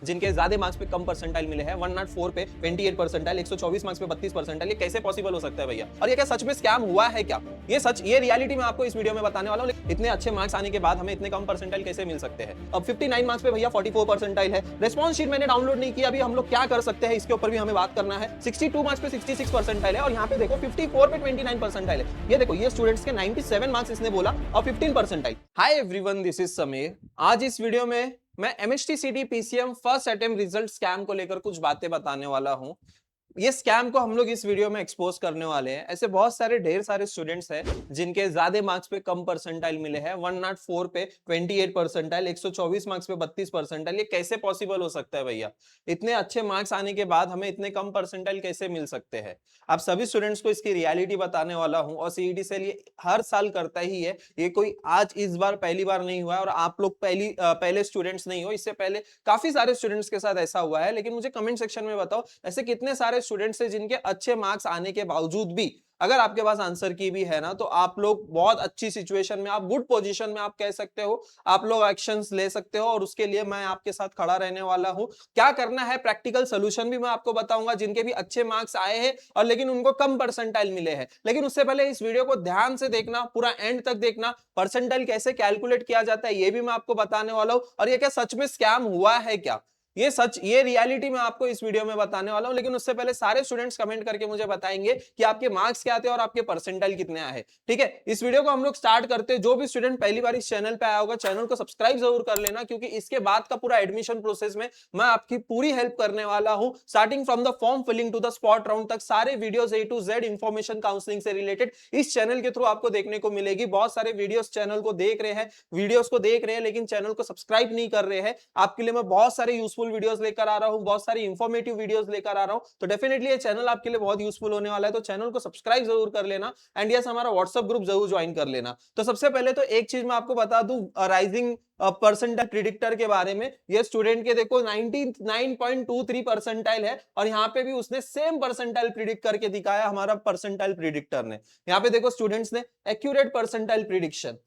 जिनके ज्यादा मार्क्स पे कम परसेंटाइल मिले हैं, 104 पे 28 परसेंटाइल, 124 मार्क्स पे 32 परसेंटाइल। ये कैसे पॉसिबल हो सकता है भैया? और ये क्या सच में स्कैम हुआ है क्या? ये रियलिटी मैं आपको इस वीडियो में बताने वाला हूँ। इतने अच्छे मार्क्स आने के बाद हमें इतने कम परसेंटाइल कैसे मिल सकते हैं? अब 59 मार्क्स पे भैया 44 परसेंटाइल है। रिस्पॉन्स शीट मैंने डाउनलोड नहीं किया, अभी हम लोग क्या कर सकते हैं इसके ऊपर भी हमें बात करना है। 62 मार्क्स पे 66 परसेंटाइल है और यहाँ पे देखो 54 पे 29 परसेंटाइल है। ये देखो, ये स्टूडेंट्स के 97 मार्क्स इसने बोला और 15 percentile. Hi everyone, this is Sameer. आज इस वीडियो में मैं MHTCT PCM first attempt result scam को लेकर कुछ बातें बताने वाला हूं। ये स्कैम को हम लोग इस वीडियो में एक्सपोज करने वाले हैं। ऐसे बहुत सारे ढेर सारे स्टूडेंट्स हैं जिनके ज्यादा मार्क्स पे कम परसेंटाइल मिले हैं, 104 पे 28 परसेंटाइल, 124 मार्क्स पे 32 परसेंटाइल। ये कैसे पॉसिबल हो सकता है भैया? इतने अच्छे मार्क्स आने के बाद हमें इतने कम परसेंटाइल कैसे मिल सकते हैं? आप सभी स्टूडेंट्स को इसकी रियलिटी बताने वाला हूं। और सीईटी सेल ये हर साल करता ही है, ये कोई आज इस बार पहली बार नहीं हुआ है। और आप लोग पहले स्टूडेंट्स नहीं हो, इससे पहले काफी सारे स्टूडेंट्स के साथ ऐसा हुआ है। लेकिन मुझे कमेंट सेक्शन में बताओ, ऐसे कितने सारे स्टूडेंट्स हैं जिनके अच्छे मार्क्स आने के बावजूद भी, अगर आपके पास आंसर की भी है ना, तो आप लोग बहुत अच्छी सिचुएशन में, आप गुड पोजीशन में आप कह सकते हो, आप लोग एक्शंस ले सकते हो। और उसके लिए मैं आपके साथ खड़ा रहने वाला हूं। क्या करना है, प्रैक्टिकल सोल्यूशन भी मैं आपको बताऊंगा, जिनके भी अच्छे मार्क्स आए हैं और लेकिन उनको कम परसेंटाइल मिले हैं। लेकिन उससे पहले इस वीडियो को ध्यान से देखना, पूरा एंड तक देखना। परसेंटाइल कैसे कैलकुलेट किया जाता है ये भी मैं आपको बताने वाला हूं। और ये क्या सच में स्कैम हुआ है क्या? ये रियलिटी मैं आपको इस वीडियो में बताने वाला हूं। लेकिन उससे पहले सारे स्टूडेंट्स कमेंट करके मुझे बताएंगे कि आपके मार्क्स क्या आते हैं और आपके परसेंटाइल कितने आए हैं। ठीक है, इस वीडियो को हम लोग स्टार्ट करते हैं। जो भी स्टूडेंट पहली बार इस चैनल पे आया होगा, चैनल को सब्सक्राइब जरूर कर लेना, क्योंकि इसके बाद का पूरा एडमिशन प्रोसेस में मैं आपकी पूरी हेल्प करने वाला हूं। Starting from the form filling to the spot round तक सारे videos A to Z information counselling से रिलेटेड इस चैनल के थ्रू आपको देखने को मिलेगी। बहुत सारे वीडियोस चैनल को देख रहे हैं, लेकिन चैनल को सब्सक्राइब नहीं कर रहे हैं। आपके लिए मैं बहुत सारे यूजफुल वीडियोस लेकर आ रहा हूं, बहुत सारी इंफॉर्मेटिव वीडियोस लेकर आ रहा हूं। तो डेफिनेटली ये चैनल आपके लिए बहुत यूजफुल होने वाला है। तो चैनल को सब्सक्राइब जरूर कर लेना एंड यस, हमारा व्हाट्सएप ग्रुप जरूर ज्वाइन कर लेना। तो सबसे पहले तो एक चीज मैं आपको बता दूं राइजिंग परसेंटाइल प्रिडिक्टर के बारे में। ये स्टूडेंट के देखो 99.23 परसेंटाइल है और यहाँ पे भी उसने सेम परसेंटाइल प्रिडिक्ट करके दिखाया हमारा परसेंटाइल प्रिडिक्टर ने। यहाँ पे देखो स्टूडेंट्स ने एक्यूरेट परसेंटाइल प्रिडिक्शन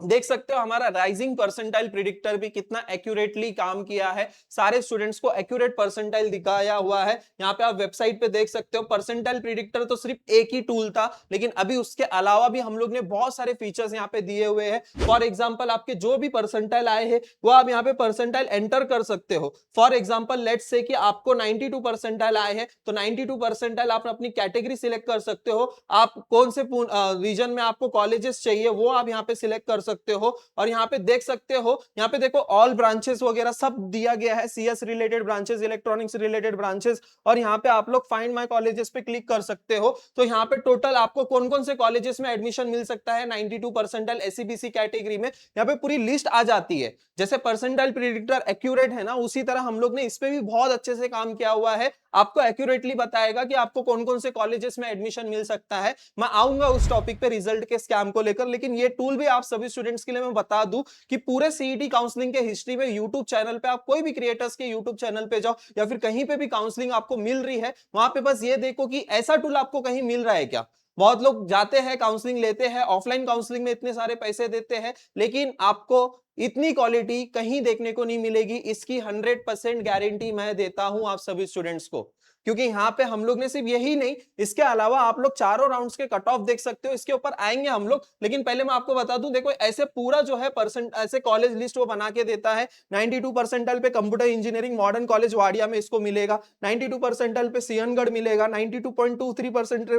देख सकते हो। हमारा राइजिंग परसेंटाइल प्रिडिक्टर भी कितना एक्यूरेटली काम किया है, सारे स्टूडेंट्स को एक्यूरेट परसेंटाइल दिखाया हुआ है। यहाँ पे आप वेबसाइट पे देख सकते हो। परसेंटाइल प्रिडिक्टर तो सिर्फ एक ही टूल था, लेकिन अभी उसके अलावा भी हम लोग ने बहुत सारे फीचर्स यहाँ पे दिए हुए हैं। फॉर एग्जांपल, आपके जो भी परसेंटाइल आए हैं वो आप यहाँ पे परसेंटाइल एंटर कर सकते हो। फॉर एग्जांपल लेट्स से कि आपको 92 परसेंटाइल आए हैं, तो 92 परसेंटाइल आप अपनी कैटेगरी सिलेक्ट कर सकते हो। आप कौन से रीजन में आपको कॉलेजेस चाहिए वो आप यहाँ पे सिलेक्ट कर सकते हो। और यहाँ पे देख सकते हो, यहाँ पे देखो ऑल ब्रांचेस वगैरह सब दिया गया है, CS related branches, electronics related branches. और यहाँ पे आप लोग फाइंड माय कॉलेजेस पे क्लिक कर सकते हो। तो यहाँ पे टोटल आपको कौन कौन से कॉलेजेस में एडमिशन मिल सकता है 92 परसेंटाइल SCBC कैटेगरी में, यहाँ पे पूरी लिस्ट आ जाती है। जैसे परसेंटाइल प्रिडिक्टर एक्यूरेट है ना, उसी तरह हम लोग ने इस पे भी बहुत अच्छे से काम किया हुआ है। आपको एक्यूरेटली बताएगा कि आपको कौन कौन से कॉलेजेस में एडमिशन मिल सकता है। मैं आऊंगा उस टॉपिक पे रिजल्ट के स्कैम को लेकर। लेकिन ये टूल भी आप सभी स्टूडेंट्स के लिए मैं बता दूं कि पूरे सीईटी काउंसलिंग के हिस्ट्री में यूट्यूब चैनल पे, आप कोई भी क्रिएटर्स के यूट्यूब चैनल पे जाओ या फिर कहीं पे भी काउंसलिंग आपको मिल रही है, वहां पे बस ये देखो कि ऐसा टूल आपको कहीं मिल रहा है क्या। बहुत लोग जाते हैं काउंसलिंग लेते हैं, ऑफलाइन काउंसलिंग में इतने सारे पैसे देते हैं, लेकिन आपको इतनी क्वालिटी कहीं देखने को नहीं मिलेगी। इसकी 100% गारंटी मैं देता हूं आप सभी स्टूडेंट्स को, क्योंकि यहाँ पे हम लोग ने सिर्फ यही नहीं, इसके अलावा आप लोग चारों राउंड्स के कट ऑफ देख सकते हो। इसके ऊपर आएंगे हम लोग, लेकिन पहले मैं आपको बता दूं, देखो ऐसे पूरा जो है परसेंट ऐसे कॉलेज लिस्ट वो बना के देता है। 92 परसेंटाइल पे computer engineering modern college Wadia में इसको मिलेगा, 92 परसेंटाइल पे सियनगढ़ मिलेगा, 92.23%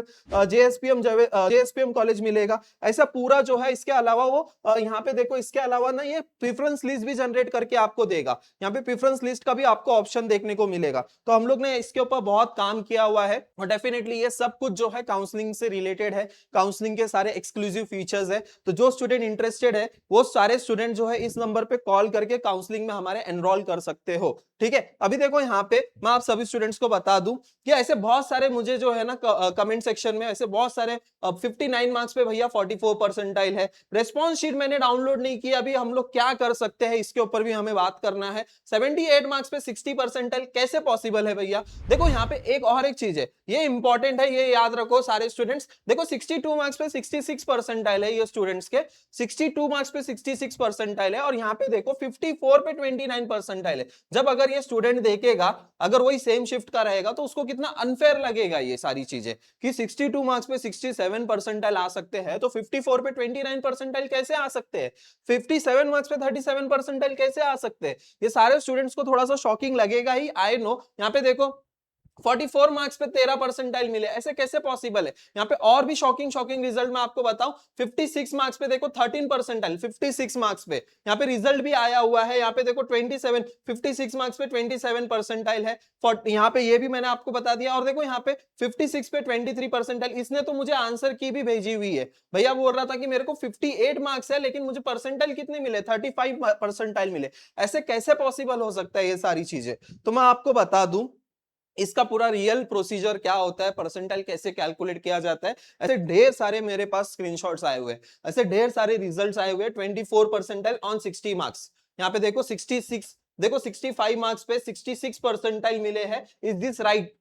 JSPM कॉलेज मिलेगा। ऐसा पूरा जो है, इसके अलावा वो यहाँ पे देखो, इसके अलावा ना ये प्रेफरेंस लिस्ट भी जनरेट करके आपको देगा। यहाँ पे प्रेफरेंस लिस्ट का भी आपको ऑप्शन देखने को मिलेगा। तो हम लोग ने इसके ऊपर बहुत काम किया हुआ है और डेफिनेटली ये सब कुछ जो है काउंसलिंग से रिलेटेड है, काउंसलिंग के सारे एक्सक्लूसिव फीचर्स है। तो जो स्टूडेंट इंटरेस्टेड है वो सारे स्टूडेंट जो है इस नंबर पे कॉल करके काउंसलिंग में हमारे एनरोल कर सकते हो। ठीक है, अभी देखो यहाँ पे मैं आप सभी स्टूडेंट्स को बता दूं कि ऐसे बहुत सारे मुझे जो है ना कमेंट सेक्शन में ऐसे बहुत सारे 59 मार्क्स पे भैया 44 परसेंटाइल है। रेस्पॉन्स शीट मैंने डाउनलोड नहीं की, अभी हम लोग क्या कर सकते हैं इसके ऊपर भी हमें बात करना है। 78 मार्क्स पे 60 परसेंटाइल कैसे पॉसिबल है भैया? देखो यहाँ पे एक चीज है, ये इंपॉर्टेंट है, ये याद रखो सारे स्टूडेंट्स। देखो 62 मार्क्स पे 66 परसेंटाइल है ये स्टूडेंट्स के, 62 मार्क्स पे 66 परसेंटाइल है, और यहाँ पे देखो 54 पे 29 परसेंटाइल है। जब अगर ये स्टूडेंट देखेगा, अगर वही सेम शिफ्ट का रहेगा तो उसको कितना अनफेयर लगेगा ये सारी चीजें, कि 62 मार्क्स पे 67 परसेंटाइल आ सकते हैं तो 54 पे 29 परसेंटाइल कैसे आ सकते हैं, 57 मार्क्स पे 37 परसेंटाइल कैसे आ सकते हैं। ये सारे स्टूडेंट्स को थोड़ा सा शॉकिंग लगेगा ही, आई नो। यहाँ पे देखो 44 मार्क्स पे 13 परसेंटाइल मिले, ऐसे कैसे पॉसिबल है? यहाँ पे और भी शॉकिंग रिजल्ट मैं आपको बताऊं, 56 मार्क्स पे देखो 13 परसेंटाइल, 56 मार्क्स पे यहाँ पे रिजल्ट भी आया हुआ है। यहाँ पे देखो 56 मार्क्स पे 27 परसेंटाइल है, यहाँ पे ये भी मैंने आपको बता दिया। और देखो यहाँ पे 56 पे 23 परसेंटाइल, इसने तो मुझे आंसर की भी भेजी हुई है। भैया बोल रहा था कि मेरे को 58 मार्क्स है लेकिन मुझे परसेंटाइल कितने मिले, 35 परसेंटाइल मिले। ऐसे कैसे पॉसिबल हो सकता है ये सारी चीजें? तो मैं आपको बता दूं इसका पूरा रियल प्रोसीजर क्या होता है, परसेंटाइल कैसे कैलकुलेट किया जाता है। ऐसे ढेर सारे मेरे पास स्क्रीनशॉट्स आए हुए हैं, ऐसे ढेर सारे रिजल्ट्स आए हुए हैं। 24 परसेंटाइल ऑन 60 मार्क्स, यहाँ पे देखो 66, देखो 65 मार्क्स पे 66 परसेंटाइल मिले हैं। Is this right?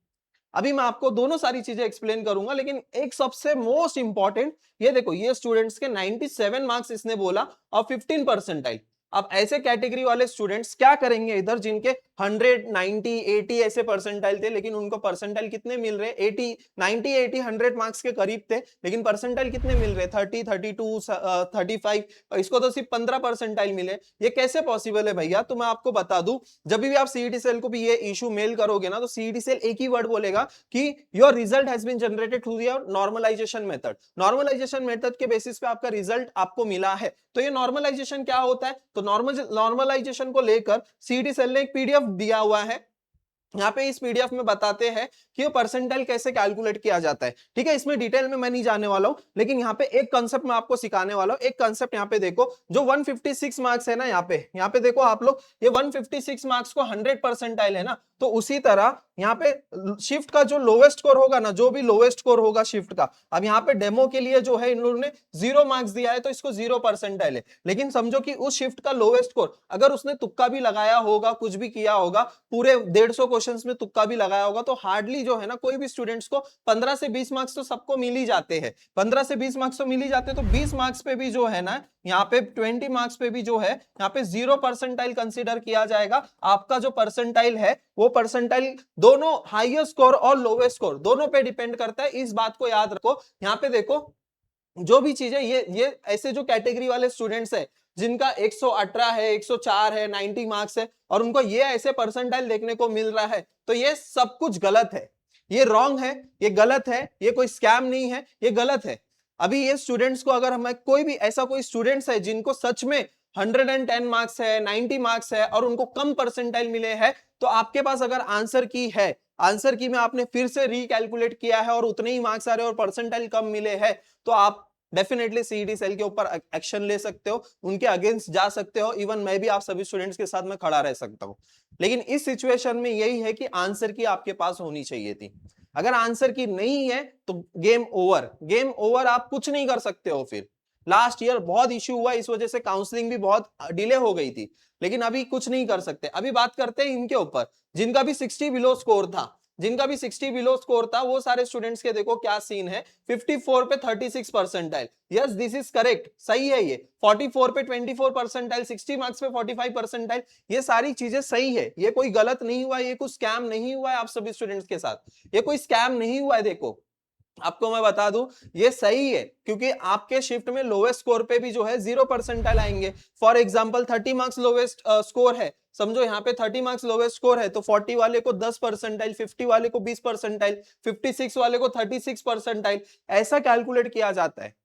अभी मैं आपको दोनों सारी चीजें एक्सप्लेन करूंगा, लेकिन एक सबसे मोस्ट इंपॉर्टेंट, ये देखो ये स्टूडेंट्स के 97 मार्क्स इसने बोला और 15 परसेंटाइल। अब ऐसे कैटेगरी वाले स्टूडेंट्स क्या करेंगे इधर, जिनके 100, 90, 80 ऐसे परसेंटाइल थे, लेकिन उनको परसेंटाइल कितने मिल रहे, 80, 90, 80, 100 मार्क्स के करीब थे, लेकिन परसेंटाइल कितने मिल रहे, 30, 32, 35, इसको तो सिर्फ 15 परसेंटाइल मिले। ये कैसे पॉसिबल है भैया? तो मैं आपको बता दूं, जब भी आप सीईटी सेल को भी ये इशू मेल करोगे ना, तो सीईटी सेल एक ही वर्ड बोलेगा कि your result has been generated through your normalisation method. Normalisation method के बेसिस पे आपका रिजल्ट आपको मिला है। तो ये नॉर्मलाइजेशन क्या होता है? तो नॉर्मलाइजेशन को लेकर सीईटी सेल ने एक पीडीएफ दिया हुआ है, यहाँ पे इस पीडीएफ में बताते हैं कि वो परसेंटाइल कैसे कैलकुलेट किया जाता है। ठीक है, इसमें डिटेल में मैं नहीं जाने वाला हूं, लेकिन यहाँ पे एक कांसेप्ट मैं आपको सिखाने वाला हूं। एक कांसेप्ट यहाँ पे देखो, जो 156 मार्क्स है ना, यहाँ पे देखो आप लोग, ये 156 मार्क्स को 100 परसेंटाइल है ना, तो उसी तरह यहाँ पे शिफ्ट का जो लोवेस्ट स्कोर होगा ना, जो भी लोवेस्ट स्कोर होगा शिफ्ट का, अब यहाँ पे डेमो के लिए जो है इन लोगों ने 0 मार्क्स दिया है, तो इसको 0 परसेंटाइल है। लेकिन समझो कि उस शिफ्ट का लोवेस्ट स्कोर, अगर उसने तुक्का भी लगाया होगा, कुछ भी किया होगा, पूरे 150 क्वेश्चंस में तुक्का भी लगाया होगा, तो हार्डली जो है ना, कोई भी स्टूडेंट्स को 15 से 20 मार्क्स तो सबको मिल ही जाते हैं, 15 से 20 मार्क्स तो मिल ही जाते हैं। तो 20 मार्क्स पे भी जो है ना, यहाँ पे 20 मार्क्स पे भी जो है, यहाँ पे 0 परसेंटाइल कंसीडर किया जाएगा। आपका जो परसेंटाइल है, वो परसेंटाइल दोनों हाईएस्ट स्कोर और लोवेस्ट स्कोर दोनों पे डिपेंड करता है। इस बात को याद रखो। यहाँ पे देखो जो भी चीजें, ये ऐसे जो कैटेगरी वाले स्टूडेंट्स है, जिनका 118 है, 104 है, 90 मार्क्स है, और उनको ये ऐसे परसेंटाइल देखने को मिल रहा है, तो ये सब कुछ गलत है, ये रॉन्ग है, ये गलत है, ये कोई स्कैम नहीं है, ये गलत है। अभी ये स्टूडेंट्स को, अगर हमें कोई भी ऐसा कोई स्टूडेंट्स है जिनको सच में 110 मार्क्स है, 90 मार्क्स है, और उनको कम परसेंटाइल मिले हैं, तो आपके पास अगर आंसर की है, आंसर की में आपने फिर से रिकैलकुलेट किया है और उतने ही मार्क्स आ रहे हैं और परसेंटाइल कम मिले हैं, तो आप डेफिनेटली सीईटी सेल के ऊपर एक्शन ले सकते हो, उनके अगेंस्ट जा सकते हो। इवन मैं भी आप सभी स्टूडेंट्स के साथ में खड़ा रह सकता हूं। लेकिन इस सिचुएशन में यही है कि आंसर की आपके पास होनी चाहिए थी। अगर आंसर की नहीं है तो गेम ओवर, गेम ओवर, आप कुछ नहीं कर सकते हो। फिर लास्ट ईयर बहुत इश्यू हुआ, इस वजह से काउंसलिंग भी बहुत डिले हो गई थी, लेकिन अभी कुछ नहीं कर सकते। अभी बात करते हैं इनके ऊपर, जिनका भी 60 बिलो स्कोर था, जिनका भी 60 बिलो स्कोर था, वो सारे स्टूडेंट्स के देखो क्या सीन है। 54 पे 36 percentile, yes this is correct, सही है ये। 44 पे 24 परसेंटाइल, 60 मार्क्स पे 45 परसेंटाइल, ये सारी चीजें सही है, ये कोई गलत नहीं हुआ, ये कुछ स्कैम नहीं हुआ है आप सभी स्टूडेंट्स के साथ, ये कोई स्कैम नहीं हुआ है। देखो आपको मैं बता दूं, ये सही है, क्योंकि आपके शिफ्ट में लोवेस्ट स्कोर पे भी जो है 0 परसेंटाइल आएंगे। For example 30 marks lowest score है, समझो यहाँ पे 30 मार्क्स लोवेस्ट स्कोर है, तो 40 वाले को 10 परसेंटाइल, 50 वाले को 20 परसेंटाइल, 56 वाले को 36 परसेंटाइल, ऐसा कैलकुलेट किया जाता है।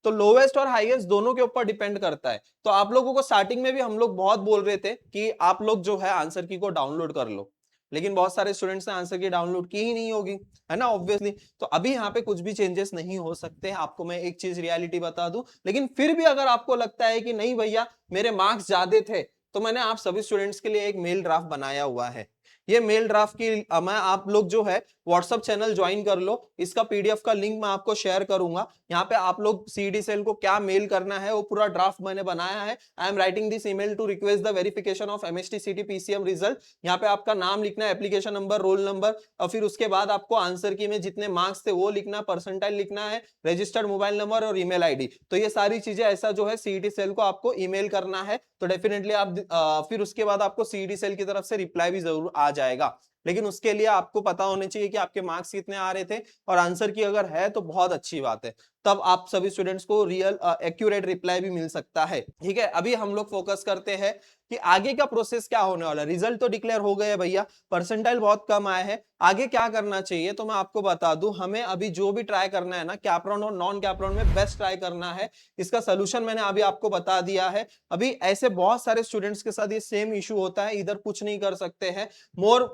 तो लोवेस्ट और हाईएस्ट दोनों के ऊपर डिपेंड करता है। तो आप लोगों को स्टार्टिंग में भी हम लोग बहुत बोल रहे थे कि आप लोग जो है आंसर की को डाउनलोड कर लो, लेकिन बहुत सारे स्टूडेंट्स ने आंसर की डाउनलोड की ही नहीं होगी, है ना, ऑब्वियसली। तो अभी यहाँ पे कुछ भी चेंजेस नहीं हो सकते, आपको मैं एक चीज रियलिटी बता दूं। लेकिन फिर भी अगर आपको लगता है कि नहीं भैया मेरे मार्क्स ज्यादा थे, तो मैंने आप सभी स्टूडेंट्स के लिए एक मेल ड्राफ्ट बनाया हुआ है। ये मेल ड्राफ्ट की मैं आप लोग जो है व्हाट्सअप चैनल ज्वाइन कर लो। इसका पीडीएफ का लिंक मैं आपको शेयर करूंगा। यहाँ पे आप लोग सीईटी सेल को क्या मेल करना है वो पूरा ड्राफ्ट मैंने बनाया है। I am writing this email to request the verification of MST CT PCM result. यहाँ पे आपका नाम लिखना है, एप्लीकेशन नंबर, रोल नंबर, और फिर उसके बाद आपको आंसर की में जितने मार्क्स थे वो लिखना, परसेंटाइल लिखना है, रजिस्टर्ड मोबाइल नंबर और ईमेल आईडी। तो ये सारी चीजें ऐसा जो है सीईटी सेल को आपको ईमेल करना है। तो डेफिनेटली आप फिर उसके बाद आपको सीईटी सेल की तरफ से रिप्लाई भी जरूर आ जाएगा। लेकिन उसके लिए आपको पता होने चाहिए कि आपके मार्क्स कितने आ रहे थे, और आंसर की अगर है तो बहुत अच्छी बात है, तब आप सभी स्टूडेंट्स को रियल एक्यूरेट रिप्लाई भी मिल सकता है। ठीक है, अभी हम लोग फोकस करते हैं कि आगे का प्रोसेस क्या होने वाला है। रिजल्ट तो डिक्लेयर हो गए भैया, परसेंटाइल बहुत कम आए हैं, आगे क्या करना चाहिए तो मैं आपको बता दूं। हमें अभी जो भी ट्राई करना है ना, कैपराउन और नॉन कैपराउन में बेस्ट ट्राई करना है। इसका सोल्यूशन मैंने अभी आपको बता दिया है। अभी ऐसे बहुत सारे स्टूडेंट्स के साथ ये सेम इशू होता है, इधर कुछ नहीं कर सकते हैं। मोर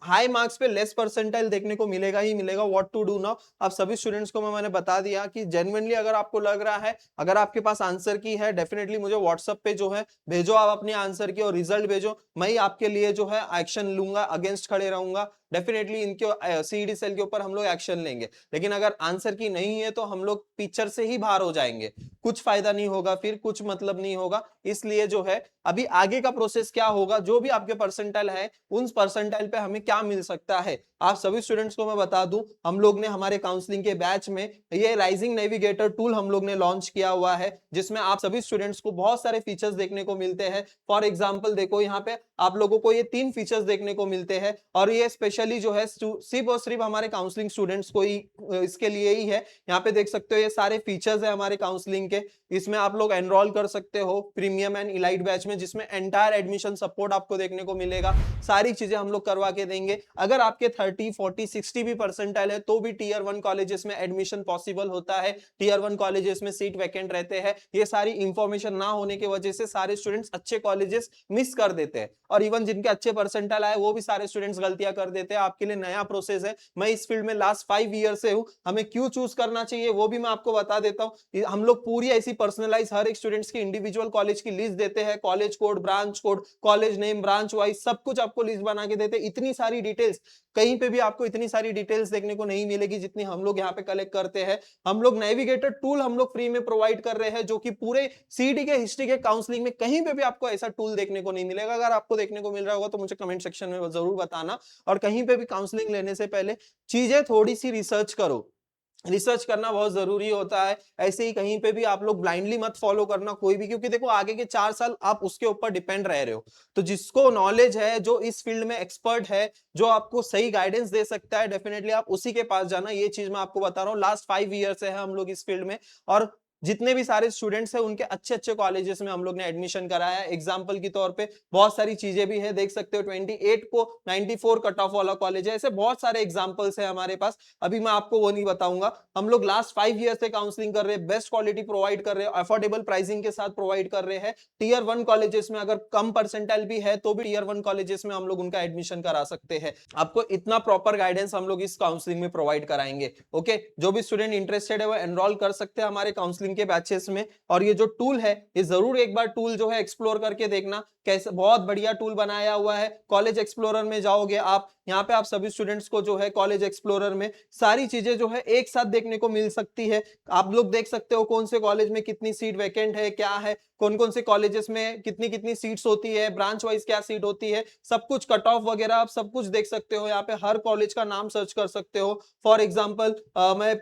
हाई मार्क्स पे लेस परसेंटाइल देखने को मिलेगा ही मिलेगा। व्हाट टू डू नाउ, आप सभी स्टूडेंट्स को मैंने बता दिया कि जेन्युइनली अगर आपको लग रहा है, अगर आपके पास आंसर की है, डेफिनेटली मुझे व्हाट्सएप पे जो है भेजो आप अपनी आंसर की और रिजल्ट भेजो। मैं ही आपके लिए जो है एक्शन लूंगा, अगेंस्ट खड़े रहूंगा। डेफिनेटली इनके सीईटी सेल के ऊपर हम लोग एक्शन लेंगे। लेकिन अगर आंसर की नहीं है तो हम लोग पिक्चर से ही बाहर हो जाएंगे, कुछ फायदा नहीं होगा, फिर कुछ मतलब नहीं होगा। इसलिए जो है अभी आगे का प्रोसेस क्या होगा, जो भी आपके परसेंटाइल है उन परसेंटाइल पे हमें क्या मिल सकता है, आप सभी स्टूडेंट्स को मैं बता दूं, हम लोग ने हमारे काउंसलिंग के बैच में ये राइजिंग नेविगेटर टूल हम लोग ने लॉन्च किया हुआ है, जिसमें आप सभी स्टूडेंट्स को बहुत सारे फीचर्स देखने को मिलते हैं। फॉर एग्जांपल देखो, यहाँ पे आप लोगों को ये 3 फीचर्स देखने को मिलते हैं, और ये स्पेशली जो है सिर्फ और सिर्फ हमारे काउंसलिंग स्टूडेंट्स को ही इसके लिए ही है। यहाँ पे देख सकते हो ये सारे फीचर्स है हमारे काउंसलिंग के। इसमें आप लोग एनरोल कर सकते हो प्रीमियम एंड इलाइट बैच में, जिसमें एंटायर एडमिशन सपोर्ट आपको देखने को मिलेगा। सारी चीजें हम लोग करवा के देंगे। अगर आपके 30, 40, 60 भी परसेंटाइल है तो भी टीयर 1 कॉलेजेस में एडमिशन पॉसिबल होता है। टीयर 1 कॉलेजेस में सीट वैकेंट रहते हैं। ये सारी इंफॉर्मेशन ना होने की वजह से सारे स्टूडेंट्स अच्छे कॉलेजेस मिस कर देते हैं, और इवन जिनके अच्छे परसेंटाइल आए वो भी सारे स्टूडेंट्स गलतियां कर देते हैं। आपके लिए नया प्रोसेस है, मैं इस फील्ड में लास्ट 5 ईयर से हूं। हमें क्यों चूज करना चाहिए वो भी मैं आपको बता देता हूं। हम लोग पूरी ऐसी पर्सनलाइज हर एक स्टूडेंट्स की इंडिविजुअल कॉलेज की लिस्ट देते हैं, college code, branch code, college name, branch wise सब कुछ आपको लिस्ट बना के देते हैं। इतनी सारी डिटेल्स कहीं पे भी आपको इतनी सारी डिटेल्स देखने को नहीं मिलेगी जितनी हम लोग यहाँ पे कलेक्ट करते हैं। हम लोग नेविगेटर टूल हम लोग फ्री में प्रोवाइड कर रहे हैं, जो कि पूरे सीडी के हिस्ट्री के काउंसलिंग में कहीं पे भी आपको ऐसा टूल देखने को नहीं मिलेगा। अगर आपको देखने को मिल रहा होगा तो मुझे कमेंट सेक्शन में जरूर बताना। और कहीं पे भी काउंसलिंग लेने से पहले चीजें थोड़ी सी रिसर्च करो, रिसर्च करना बहुत जरूरी होता है। ऐसे ही कहीं पे भी आप लोग ब्लाइंडली मत फॉलो करना कोई भी, क्योंकि देखो आगे के 4 साल आप उसके ऊपर डिपेंड रह रहे हो। तो जिसको नॉलेज है, जो इस फील्ड में एक्सपर्ट है, जो आपको सही गाइडेंस दे सकता है, डेफिनेटली आप उसी के पास जाना। ये चीज मैं आपको बता रहा हूँ, लास्ट 5 ईयर से है हम लोग इस फील्ड में, और जितने भी सारे स्टूडेंट्स हैं उनके अच्छे अच्छे कॉलेजेस में हम लोग ने एडमिशन कराया है। एग्जांपल की तौर पे बहुत सारी चीजें भी है, देख सकते हो 28 को 94 कट ऑफ वाला कॉलेज है। ऐसे बहुत सारे एग्जांपल्स है हमारे पास, अभी मैं आपको वो नहीं बताऊंगा। हम लोग लास्ट 5 ईयर से काउंसलिंग कर रहे हैं, बेस्ट क्वालिटी प्रोवाइड कर रहे हैं, अफोर्डेबल प्राइसिंग के साथ प्रोवाइड कर रहे हैं। टीयर 1 कॉलेजेस में अगर कम परसेंटाइल भी है तो भी टीयर 1 कॉलेजेस में हम लोग उनका एडमिशन करा सकते हैं। आपको इतना प्रॉपर गाइडेंस हम लोग इस काउंसलिंग में प्रोवाइड कराएंगे। ओके, जो भी स्टूडेंट इंटरेस्टेड है वो एनरोल कर सकते हैं हमारे काउंसलिंग के बैचेस में। और ये जो टूल है, ये जरूर एक बार टूल जो है एक्सप्लोर करके देखना, कैसे बहुत बढ़िया टूल बनाया हुआ है। कॉलेज एक्सप्लोरर में जाओगे आप, यहाँ पे आप सभी स्टूडेंट्स को जो है कॉलेज एक्सप्लोरर में सारी चीजें जो है एक साथ देखने को मिल सकती है। आप लोग देख सकते हो कौन से कॉलेज में कितनी सीट वैकेंट है, क्या है, कौन कौन से कॉलेजेस में कितनी कितनी सीट्स होती है, ब्रांच वाइज क्या सीट होती है, सब कुछ कट ऑफ वगैरह आप सब कुछ देख सकते हो। यहाँ पे हर कॉलेज का नाम सर्च कर सकते हो। फॉर एग्जाम्पल मैं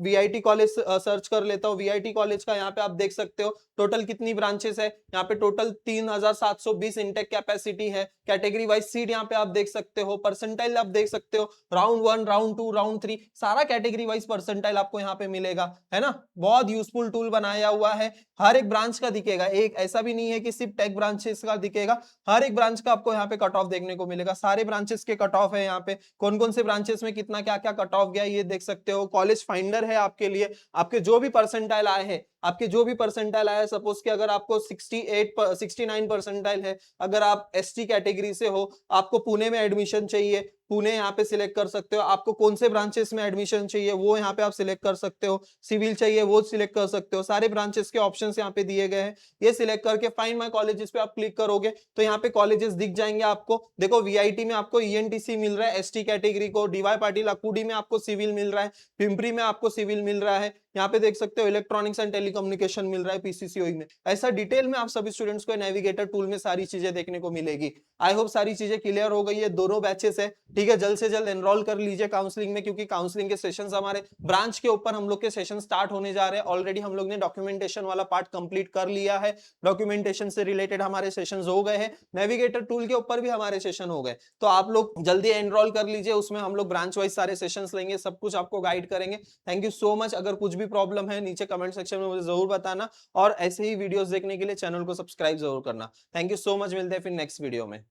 वीआईटी कॉलेज सर्च कर लेता हूँ। वीआईटी कॉलेज का यहाँ पे आप देख सकते हो टोटल कितनी ब्रांचेस है। यहाँ पे टोटल 3720 इंटेक कैपेसिटी है। कैटेगरी वाइज सीट यहाँ पे आप देख सकते हो, परसेंटाइल आप देख सकते हो, राउंड 1, राउंड 2, राउंड 3, सारा कैटेगरी वाइज परसेंटाइल आपको यहाँ पे मिलेगा, है ना। बहुत यूजफुल टूल बनाया हुआ है, हर एक ब्रांच का दिखेगा। एक ऐसा भी नहीं है कि सिर्फ टेक ब्रांचेस का दिखेगा, हर एक ब्रांच का आपको यहाँ पे कट ऑफ देखने को मिलेगा। सारे ब्रांचेस के कट ऑफ है, यहाँ पे कौन कौन से ब्रांचेस में कितना क्या क्या कट ऑफ गया ये देख सकते हो। कॉलेज फाइंडर है आपके लिए, आपके जो भी परसेंटाइल आए हैं आपके जो भी परसेंटाइल आया, सपोज कि अगर आपको 69 परसेंटाइल है, अगर आप एसटी कैटेगरी से हो, आपको पुणे में एडमिशन चाहिए, पुणे यहाँ पे सिलेक्ट कर सकते हो। आपको कौन से ब्रांचेस में एडमिशन चाहिए वो यहाँ पे आप सिलेक्ट कर सकते हो। सिविल चाहिए वो सिलेक्ट कर सकते हो। सारे ब्रांचेस के ऑप्शंस यहाँ पे दिए गए हैं। ये सिलेक्ट करके फाइंड माय कॉलेजेस पे आप क्लिक करोगे तो यहाँ पे कॉलेजेस दिख जाएंगे आपको। देखो वीआईटी में आपको ईएनटीसी मिल रहा है एसटी कैटेगरी को, डीवाई पाटिल अकुडी में आपको सिविल मिल रहा है, पिंपरी में आपको सिविल मिल रहा है, यहाँ पे देख सकते हो इलेक्ट्रॉनिक्स एंड टेलीकम्युनिकेशन मिल रहा है पीसीसीओई में। ऐसा डिटेल में आप सभी स्टूडेंट्स को नेविगेटर टूल में सारी चीजें देखने को मिलेगी। आई होप सारी चीजें क्लियर हो गई है। दोनों बैचेस है, ठीक है। जल्द से जल्द एनरोल कर लीजिए काउंसलिंग में, क्योंकि काउंसलिंग के सेशंस हमारे ब्रांच के ऊपर हम लोग के सेशन स्टार्ट होने जा रहे हैं। ऑलरेडी हम लोग ने डॉक्यूमेंटेशन वाला पार्ट कंप्लीट कर लिया है, डॉक्यूमेंटेशन से रिलेटेड हमारे सेशंस हो गए हैं, नेविगेटर टूल के ऊपर भी हमारे सेशन हो गए। तो आप लोग जल्दी एनरोल कर लीजिए, उसमें हम लोग ब्रांच वाइज सारे सेशंस लेंगे, सब कुछ आपको गाइड करेंगे। Thank you so much. अगर कुछ भी प्रॉब्लम है नीचे कमेंट सेक्शन में मुझे जरूर बताना, और ऐसे ही वीडियोस देखने के लिए चैनल को सब्सक्राइब जरूर करना। थैंक यू सो मच, मिलते हैं फिर नेक्स्ट वीडियो में।